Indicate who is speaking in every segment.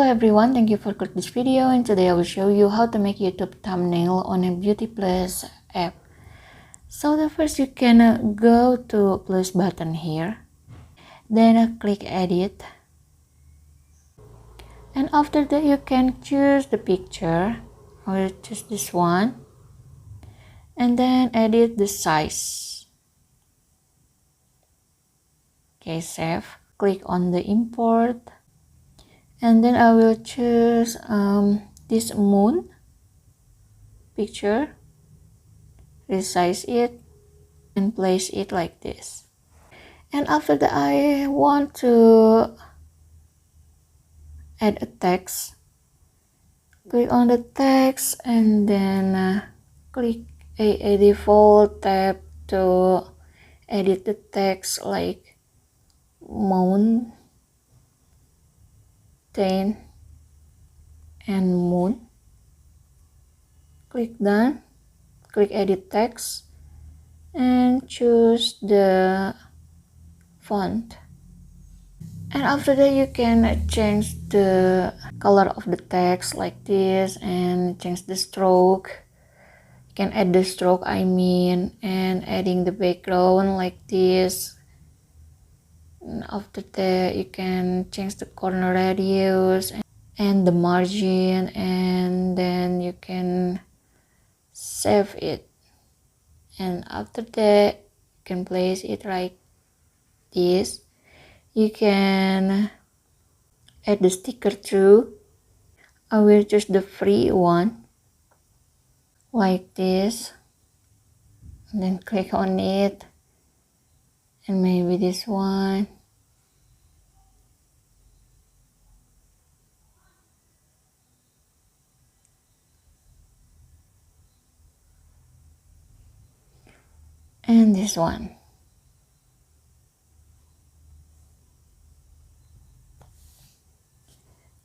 Speaker 1: everyone, thank you for clicking this video, and today I will show you how to make YouTube thumbnail on a BeautyPlus app. So the first you can go to plus button here, then click edit, and after that you can choose the picture. I will choose this one, and then edit the size. Okay, save. Click on the import. And then I will choose this moon picture, resize it, and place it like this. And after that, I want to add a text. Click on the text and then click a default tab to edit the text like mountain and moon. Click done, click edit text and choose the font, and after that you can change the color of the text like this and change the stroke. You can add the stroke and adding the background like this. And after that you can change the corner radius and the margin, and then you can save it, and after that you can place it like this. You can add the sticker too. I will choose the free one like this, and then click on it, and maybe this one. And this one.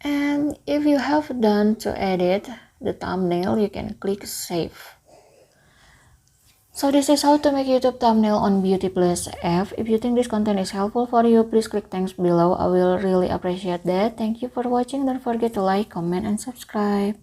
Speaker 1: And if you have done to edit the thumbnail, you can click save. So this is how to make YouTube thumbnail on BeautyPlus app. If you think this content is helpful for you, please click thanks below. I will really appreciate that. Thank you for watching. Don't forget to like, comment, and subscribe.